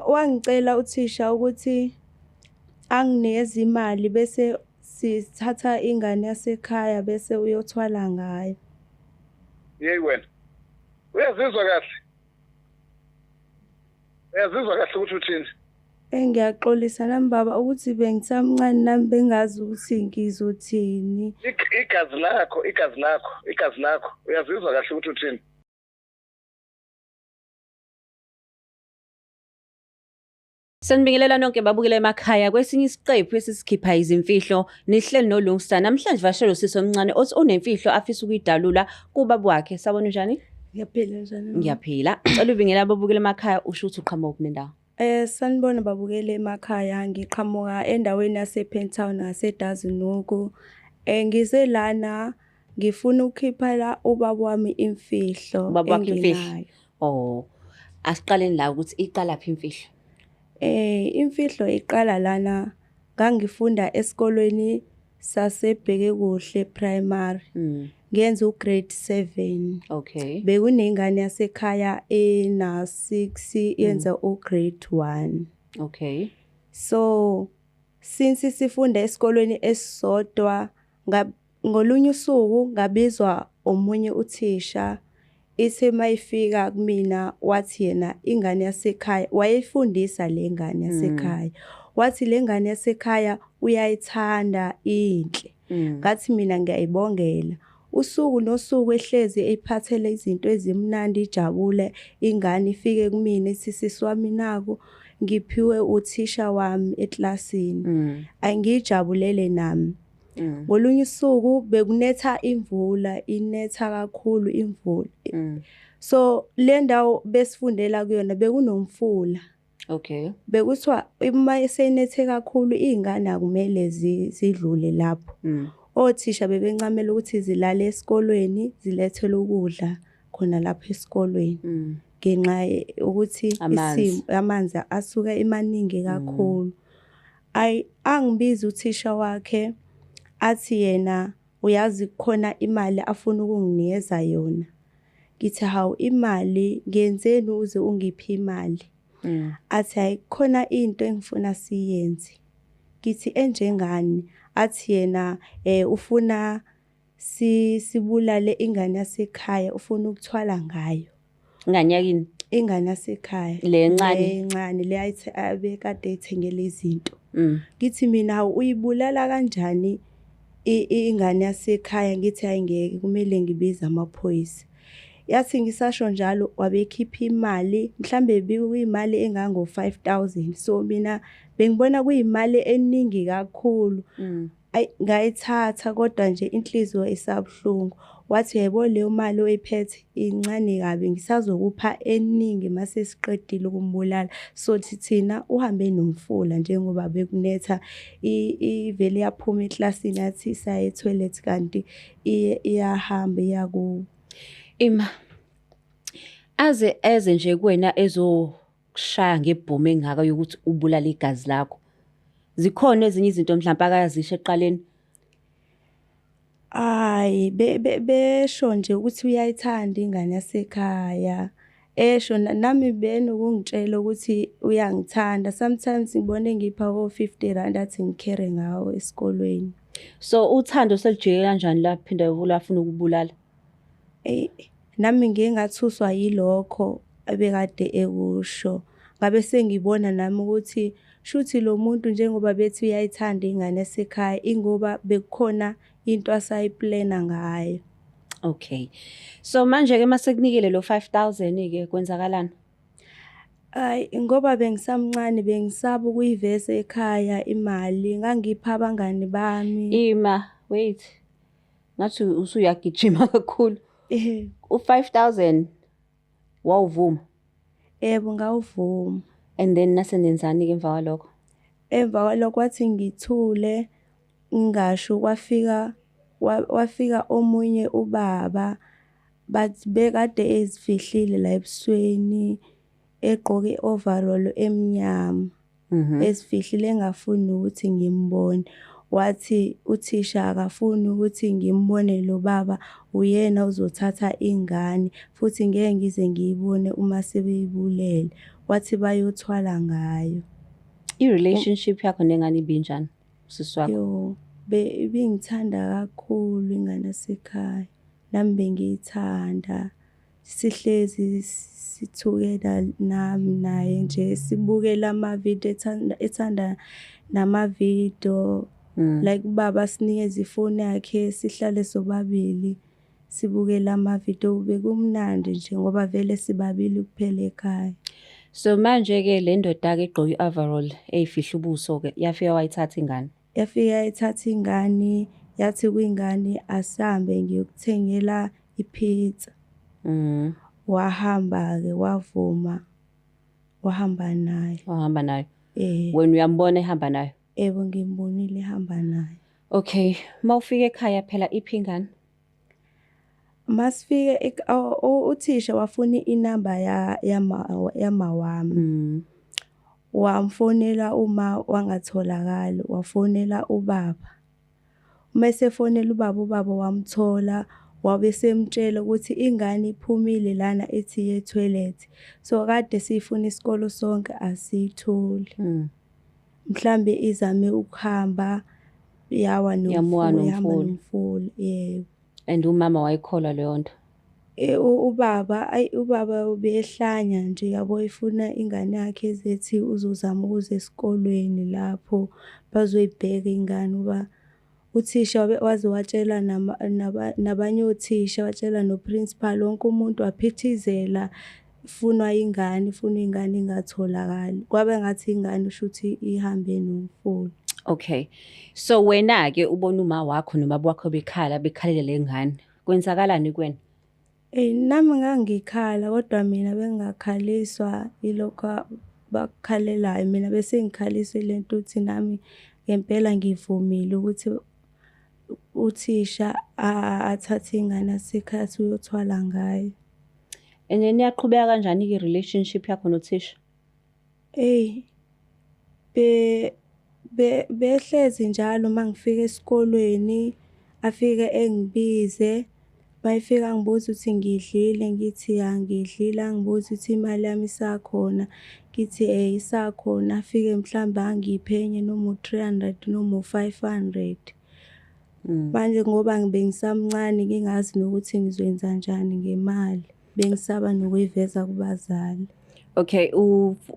Wangicela uthisha ukuthi anginikeze imali bese sithatha ingane yasekhaya bese uyothwala ngayo. Yeyi wena. Uyazizwa kahle? Uyazizwa kahle ukuthi uthini? Ngiyaxolisa nami baba ukuthi bengisamncane nami bengazi ukuthi ngizothini. Igazi lakho. Uyazizwa kahle ukuthi uthini? Sanibingelela nonke babukela emakhaya kwesinye isiqephu esisikhipha izimfihlo nihleli noLungisa namhlanje vashelo sisi omncane othi unemfihlo afisa ukuyidalula kubaba wakhe. Sabona njani? Ngiyaphila njani? Ngiyaphila. Cela ubingelela babukela emakhaya usho ukuthi uqhamuka kunendawo. Sanibona babukele emakhaya ngiqhamuka endaweni yasePentown ngaseDazinuku. Ngize lana ngifuna ukukhipha la ubaba wami imfihlo Imfihlo. Oh. Asiqaleni la ukuthi iqala phi imfihlo? Imfihlo iqala lana ngangifunda esikolweni sasebheke kuhle primary. Ngenza ugrade 7. Okay. Bekunengane yasekhaya ena 6 yenza ugrade 1. Okay. So since sifunda esikolweni esisodwa ngolunye usuku ngabizwa omunye uthisha ithe mayifika kumina wathi yena ingane yasekhaya wayefundisa lengane yasekhaya wathi lengane yasekhaya uyayithanda inhle. Ngathi mina ngiyayibongela usuku nosuku ehlezi ephathele izinto ezimnandi ijabule ingane ifike kumina ithi sisi wami naku ngiphiwe uthisha wami eklasini angijabulele nami. Ngolunye usuku bekunetha imvula inetha kakhulu imvula. So le ndawo besifundela kuyona bekunomfula. Okay. Bekuthiwa uma esenethe kakhulu izingane akumele zidlule lapho. Othisha bebencamela ukuthi zilale esikolweni zilethelwe ukudla khona lapha esikolweni. Ngenxa ukuthi amanzi asuka emaningi kakhulu. Angibiza uthisha wakhe athi yena uyazi khona imali afuna ukunginikeza yona. Ngithi hawu imali ngenzeni uze ungiphe imali? Athi ayikhona into engifuna siyenze. Ngithi enjengani? Athi yena ufuna sibulale ingane yasekhaya ufuna ukuthwala ngayo. Ingane yakini? Ingane yasekhaya. Le encane. Encane le ayithi abekade ethengele izinto. Ngithi mina hawu uyibulala kanjani ingane yasekhaya? Ngithi ayingeke kumele ngibize amaphoyisa. Yathi ngisasho njalo wabekhipha imali mhlambe bekuyimali engango 5,000. So mina bengibona kuyimali eningi kakhulu. Ngayithatha kodwa nje inhliziyo isabhlungu. Wathi yebo leyo mali oyiphethe incane kabi ngisazokupha eningi mase siqedile ukumbulala. So thina uhambe nomfula njengoba bekunetha ivele yaphuma eklasini yathi saya etoilet kanti iyahamba iyaku. Ima eze nje kuwena ezokushaya ngebhomu engaka yokuthi ubulala igazi lakho. Zikhona ezinye izinto mhlawumbe akazisho eqaleni. Hayi besho nje ukuthi uyayithanda ingane yasekhaya. Esho nami benokungitshela ukuthi uyangithanda. Sometimes ngibone ngipha o50 athi ngikhere ngawo esikolweni. So uthando selijike kanjani la phinda ulafuna ukubulala? Nami ngingathuswa yilokho abekade ekusho. Ngabe sengibona nami ukuthi shuthi lo muntu njengoba bethi uyayithanda ingane yasekhaya ingoba bekukhona into asayiplana ngayo. Okay. So manje ke masekunikele lo 5,000 ke kwenzakalani? Ngoba bengisamncane bengisaba ukuyiveza ekhaya imali ngangipha abangani bami. Ima wait. Ngathi usuyagijima kakhulu. U5,000 wawuvuma? Yebo ngawuvuma. And then nasenzani ke emva kwalokho? Emva kwalokho wathi ngithule ngingasho wafika omunye ubaba bathi bekade ezifihlile la ebusweni egqoke overall emnyama. Esifihlile engafuni ukuthi ngimbone. wathi uthisha akafuni ukuthi ngimbone lo baba, uyena uzothatha ingane futhi ngeke ngize ngiyibone uma sebeyibulele. Wathi bayothwala ngayo. I-relationship yakho nengane ibinjani usisi wakho? Yo, ibingithanda kakhulu ingane yasekhaya. Nami bengiyithanda. Sihlezi sithukela nami naye nje sibukela amavidiyo ethanda namavidiyo. Like ubaba sinikeza ifoni yakhe sihlale sobabili sibukela amavidiyo. Bekumnandi nje ngoba vele sibabili kuphela ekhaya. So manje-ke le ndoda-ke egqoke i-overall eyifihla ubuso-ke yafika wayithatha ingane? Yafika yayithatha ingane, yathi kwingane asambe ngiyokuthengela ipizza. Wahamba-ke wavuma, wahamba naye. Wahamba nayo? Wena uyambona ehamba nayo? Yebo, ngimbonile ehamba naye. Okay, mawufika ekhaya phela iphi ingane? Masifike uthisha wafuna inamba yama wami. Wamfonela uma wangatholakali, wafonela ubaba. Uma esefonela ubaba wamthola, wabe semtshela ukuthi ingane iphumile lana ethi ye-toilet. So kade sifuna isikolo sonke asiyitholi. Mhlambe izame ukuhamba yawa nomfula. Yebo. And umama wayikholwa leyo nto? Ubaba ubehlanya nje yabo efuna ingane yakhe ezethi uzozama ukuze esikolweni lapho bazoyibheka ingane uba uthisha waze watshela nabanye othisha, watshela no-principal, wonke umuntu waphithizela ifunwa ingane ingatholakali. Kwabe ngathi ingane ushuthi ihambe nomfula. Okay. So wena-ke ubona uma wakho nomama wakho bekhalela le ngane. Kwenzakalani kuwena? Nami ngangikhala kodwa mina bengakhaliswa ilokho bakukhalelayo. Mina bese ngikhaliswa lento ukuthi nami ngempela ngivumile ukuthi uthisha athathe ingane yasekhaya athi uyothwala ngayo. And then yaqhubeka kanjani-ke i-relationship yakho nothisha? Behlezi njalo mangifika esikolweni, afike engibize. Mayifika ngibuza ukuthi ngidlile, ngithi angidlile, angibuza ukuthi imali yami isakhona, ngithi isakhona. Afike mhlambe angiphe enye noma u-300 noma u-500. Manje ngoba bengisamncane ngingazi nokuthi ngizoyenza njani ngemali, bengisaba nokuyiveza kubazali. Okay,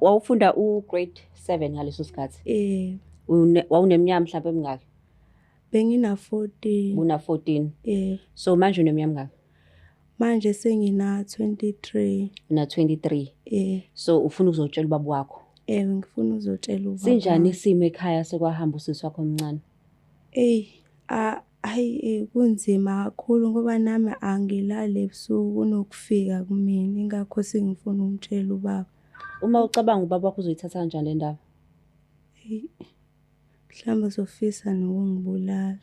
wawufunda u-grade 7 ngaleso sikhathi? Wawuneminyaka mhlawumbe emingaki? Bengina-14. Una-14? So manje uneminyaka mingaki? Manje sengina 23. Una-23? So ufuna ukuzotshela ubaba wakho? Ngifuna ukuzotshela ubaba. Sinjani isimo ekhaya sekwahamba usisi wakho omncane? Kunzima kakhulu ngoba nami angilali ebusuku kunokufika kumina, ingakho sengifuna umtshela ubaba. Uma ucabanga ubaba wakho uzoyithatha kanjani le ndaba? Mhlawumbe uzofisa nokungibulala.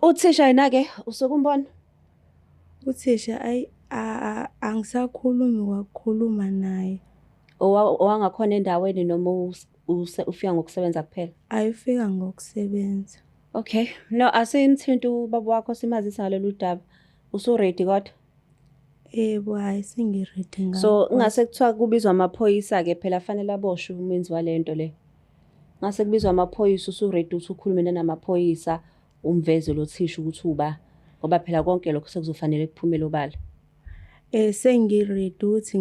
Uthisha yena-ke usukumbona? Uthisha angisakhulumi kwakukhuluma naye. Owangakhona endaweni noma ufika ngokusebenza kuphela? Ayifika ngokusebenza. Okay, no, asimthinta ubaba wakho simazisa ngalolu daba. Usu-ready kodwa? Yebo, hayi sengiredi ngakho. So ngase kuthiwa kubizwa amaphoyisa-ke phela fanele aboshwe umenzi walento le. Ngase kubizwa amaphoyisa usu-ready ukuthi ukhulume namaphoyisa umveze lo thisha ukuthi uba ngoba phela konke lokho sekuzofanele kuphumele obala. Sengiredi ukuthi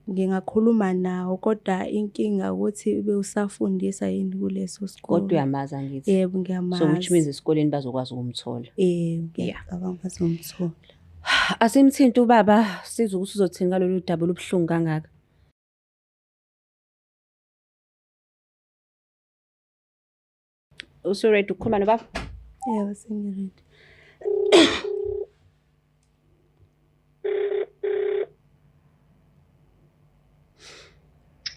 ngingakhuluma nawo kodwa inkinga ukuthi ube usafundisa yini kuleso sikole. Kodwa uyamazi angithi? Yebo, ngiyamazi. So which means esikoleni bazokwazi ukumthola. Ngiyacabanga bazomthola. Asimthinta ubaba siza ukuthi uzothini ngalolu daba olubuhlungu kangaka. Usu-ready ukukhuluma nobaba? Yebo, sengiredi.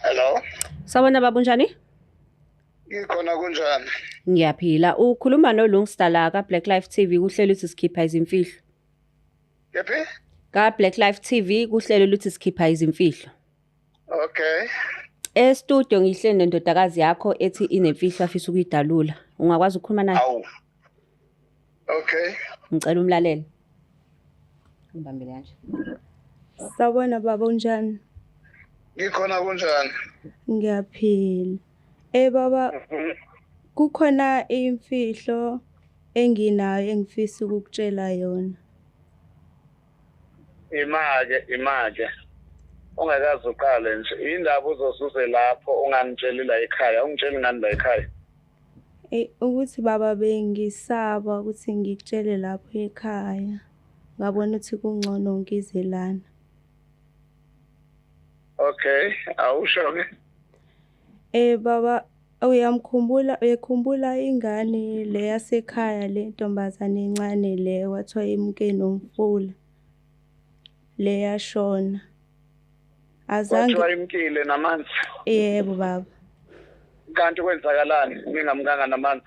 Hello. Sawubona baba, unjani? Ngikhona kunjani? Ngiyaphila. Ukhuluma noLungstar la ka-Black Life TV kuhlelo ukuthi sikhipha izimfihlo. Yephi? Ka-Black Life TV kuhlelo ukuthi sikhipha izimfihlo. Okay. Estudio ngihleli nendodakazi yakho ethi inemfihlo afisa ukuyidalula. Ungakwazi ukukhuluma naye? Awu. Okay. Ngicela umlalele. Ngibambele kanje. Sawubona baba, unjani? Ngikhona kunjani? Ngiyaphila. Baba, kukhona imfihlo enginayo engifisa ukukutshela yona. Imake. Ungakaze uqale nje. Indaba uzosuze lapho ungangitsheli la ekhaya. Ungitsheli ngani la ekhaya? Ukuthi baba bengisaba ukuthi ngikutshele lapho ekhaya. Ngabona ukuthi kungcono ngizelana. Okay, awusho-ke? Baba, uyakhumbula ingane le yasekhaya, le ntombazane encane le kwathiwa imuke nomfula. Le yashona. Kwathiwa imkile namanzi. Yebo baba. Kanti kwenzakalani ngingamkanga namanzi?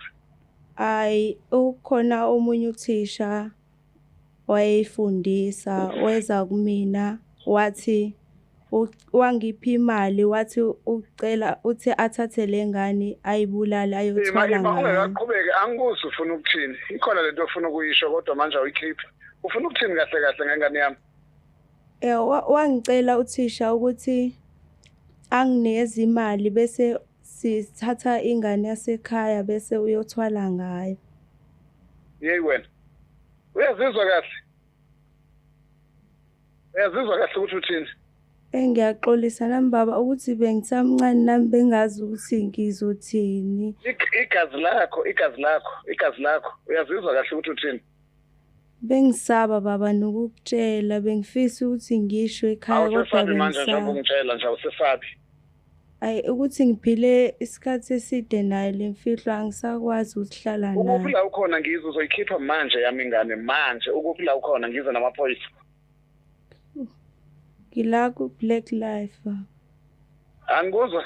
Ukhona omunye uthisha wayefundisa weza kumina wathi wangipha imali wathi uthi athathe le ngane ayibulale ayothwala ngayo. Ungaqhubeki angikuzi ufuna ukuthini. Ikhona lento ofuna ukuyisho kodwa manje awuyikhiphi. Ufuna ukuthini kahle ngengane yami? Wangicela uthisha ukuthi anginikeze imali bese sithatha ingane yasekhaya bese uyothwala ngayo. Yey wena. Uyazizwa kahle ukuthi uthini? Ngiyaxolisa nami baba ukuthi bengisamncane nami bengazi ukuthi ngizothini. Igazi lakho. Uyazizwa kahle ukuthi uthini? Bengisaba baba nokukutshela, bengifisa ukuthi ngisho ekhaya kodwa manje njengoba ungitshela nje awusesabi. Ukuthi ngiphile isikhathi eside naye lemfihlo angisakwazi ukuhlala naye. Ukuphi la ukhona ngizwe uzoyikhipha manje yami ingane manje. Ukuphi la ukhona ngizwe namaphoyisa. Ngila ku Black Life baba. Angikuzwa?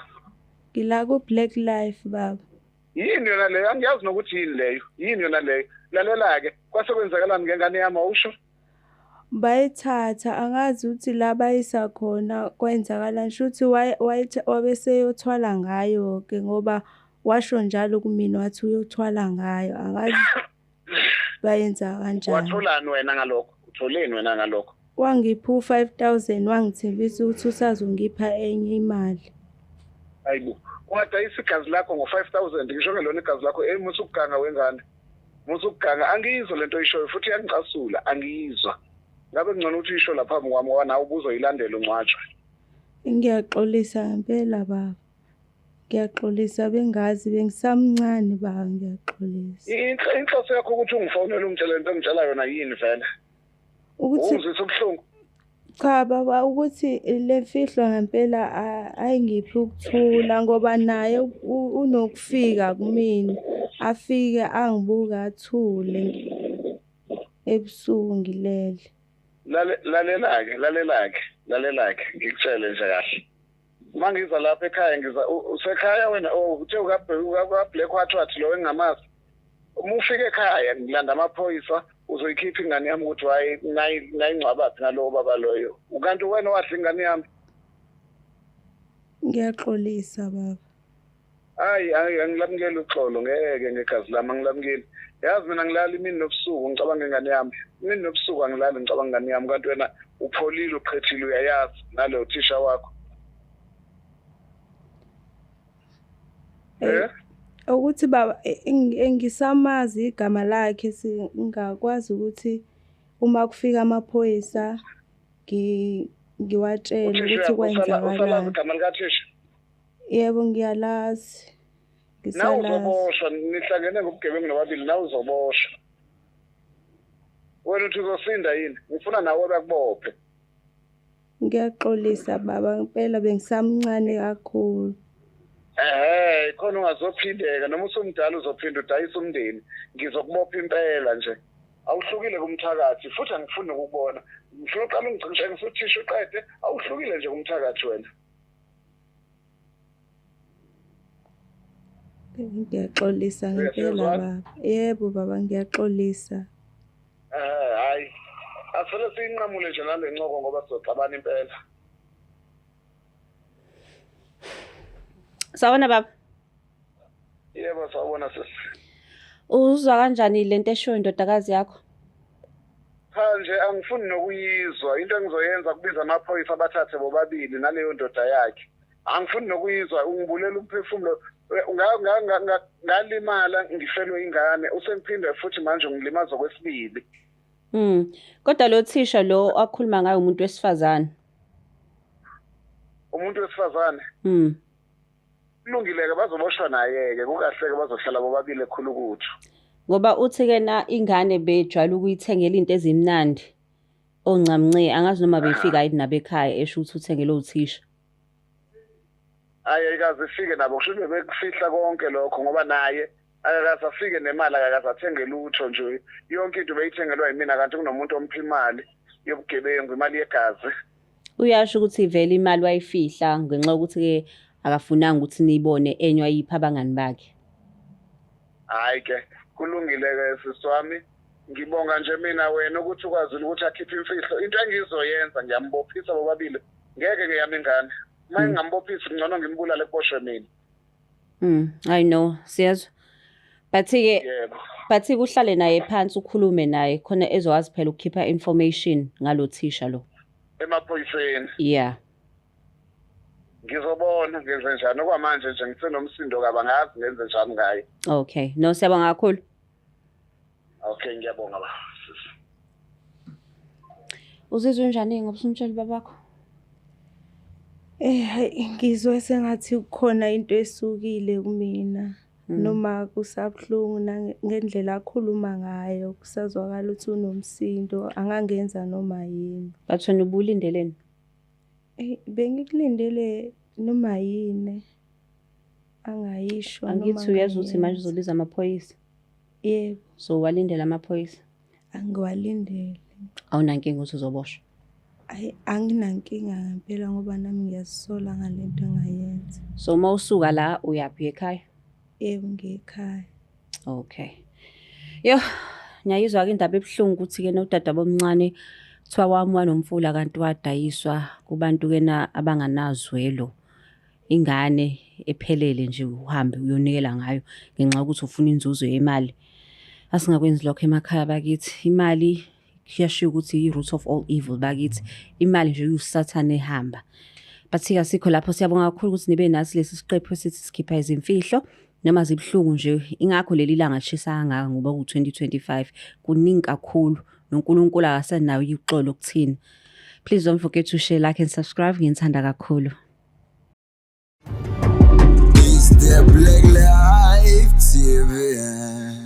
Ngila ku Black Life baba. Yini yona leyo? Angiyazi nokuthi yini leyo. Yini yona leyo? Lalela-ke kwase kwenzakalani ngengane yami awusho? Bayithatha angazi ukuthi la bayisa khona kwenzakalani. Shuthi wabeseyothwala ngayo ke ngoba washo njalo kumina wathi uyothwala ngayo. Angazi bayenza kanjani. Watholani wena ngalokho? Utholeni wena ngalokho? Wangipha u5,000 wangithembisa ukuthi usazongipha enye imali. Hayibo. Wadayisa igazi lakho ngo5,000 ngisho ngelona igazi lakho musukuganga wengane. Musukuganga angiyizwa lento oyishoyo futhi iyangicasula angiyizwa. Ngabe ngcono ukuthi uyisho lapha phambi kwami ngoba nawe ubuzoyilandela uncwatshwe. Ngiyaxolisa ngempela baba. Ngiyaxolisa bengazi bengisamncane baba ngiyaxolisa. Inhloso yakho ukuthi ungifonele ungitshela into engitshela yona yini vele? Ukuthi uzizwa ubuhlungu. cha baba ukuthi le mfihlo ngempela ayingiphi ukuthula ngoba naye unokufika kumina afike angibuka athule ebusuku ngilele. Lalelake ngikutshele nje kahle. Mangiza lapha ekhaya usekhaya wena uthe uka Black Watch lo engamazi. Uma ufika ekhaya ngilanda amaphoyisa uzoyikhipha ingane yami ukuthi hayi nayingcwabathi ngalowo baba loyo. Ukanti wena wadla ingane yami. Ngiyaxolisa baba. Hayi angilamukeli uxolo ngeke ngegazi lami angilamukeli. Yazi mina ngilala imini nobusuku ngicabanga ingane yami. Imini nobusuku angilali ngicabanga ingane yami kanti wena upholile uqhethile uyayazi nalo thisha wakho. Ukuthi baba ngisamazi igama lakhe singakwazi ukuthi uma kufika amaphoyisa ngiwatshele ukuthi kwenzakalani. Usalazi igama likathisha? Yebo ngiyalazi. Nawe uzoboshwa nihlangene ngobugebengu nobabili nawe uzoboshwa. Wena uthi uzosinda yini? Ngifuna nawe bakubophe. Ngiyaxolisa baba ngempela bengisamncane kakhulu. Khona ungazophindeka noma usumdala uzophinda udayisa umndeni. Ngizokubopha impela nje. Awuhlukile kumthakathi futhi angifuni ukubona. Ngifuna uqala ungigcinishe ngisuthisha uqede awuhlukile nje kumthakathi wena. Ngiyaxolisa ngempela baba. Yebo baba ngiyaxolisa. Hayi. Asele siyinqamule nje nale ncoko ngoba sizoxabana impela. Sawona baba. Yebo sawubona sisi. Uzwa kanjani lento eshoyo indodakazi yakho? Cha nje angifuni nokuyizwa into engizoyenza kubiza amaphoyisa abathathe bobabili naleyo ndoda yakhe. Angifuni nokuyizwa ungibulela umphefumulo ngalimala ngifelwe ingane usengiphinde futhi manje ngilimaza kwesibili. Kodwa lo thisha lo akhuluma ngayo umuntu wesifazane. Umuntu wesifazane? Kulungile ke bazoboshwa naye ke kukahle ke bazohlala bobabili ekhulukuthu. Ngoba uthi ke na ingane bejwayele ukuyithengela into ezimnandi. Ongcamnce angazi noma befika yini nabekhaya esho ukuthi uthengele uthisha. Ayikaze ifike nabo kusho bebekufihla konke lokho ngoba naye akakaze afike nemali akakaze athenge lutho nje yonke into beyithengelwa yimina kanti kunomuntu ompha imali yobugebengu imali yegazi. Uyasho ukuthi vele imali wayifihla ngenxa ukuthi ke akafunanga ukuthi niyibone enye ayipha abangani bakhe. Hayi ke kulungile ke siswami ngibonga nje mina wena ukuthi ukwazi ukuthi akhiphe imfihlo into engizoyenza ngiyambophisa bobabili ngeke ke yami ingane manje ngambophisa ngcono ngimbulale eboshwe mina. I know siyazwa. But ke Yebo. But uhlale naye phansi ukhulume naye khona ezokwazi phela ukukhipha information ngalo thisha lo. Emaphoyiseni. Yeah. Ngizobona ngenze njani okwamanje nje ngisenomsindo kabangazi ngenze njani ngaye. Okay. No siyabonga kakhulu. Okay ngiyabonga ba. Uzizwe njani ngoba usumtshela babakho? Hayi ngizwe sengathi kukhona into esukile kumina. Noma kusabhlungu ngendlela akhuluma ngayo kusazwakala ukuthi unomsindo angangenza noma yini. Bathi wena ubulindeleni? Bengikulindele noma yini angayisho noma. Angithi uyazi ukuthi manje uzobiza amaphoyisa? Yebo. So walindela amaphoyisa? Angiwalindele. Awunankinga ukuthi uzoboshwa? Anginankinga ngempela ngoba nami ngiyazisola ngalento engayenza. So mawusuka la uyaphi ekhaya? Yebo ngekhaya. Okay. Yo, ngiyayizwa ke indaba ebuhlungu ukuthi ke nodada bomncane kuthiwa wami wanomfula kanti wadayiswa kubantu ke na abanganazwelo. Ingane ephelele nje uhambe uyonikela ngayo ngenxa ukuthi ufuna inzuzo yemali. Asingakwenzi lokho emakhaya bakithi. Imali kuyashiya ukuthi i-root of all evil bakithi. Imali nje uyisathane ehamba. Bathi asikho lapho siyabonga kakhulu ukuthi nibe nasi lesi siqephu esithi sikhipha izimfihlo. Noma zibhlungu nje ingakho leli langa lishisa kangaka ngoba ku2025 kuningi kakhulu noNkulunkulu akasenayo ixolo kuthina. Please don't forget to share, like and subscribe. Ngiyithanda kakhulu. Is the Black Life TV?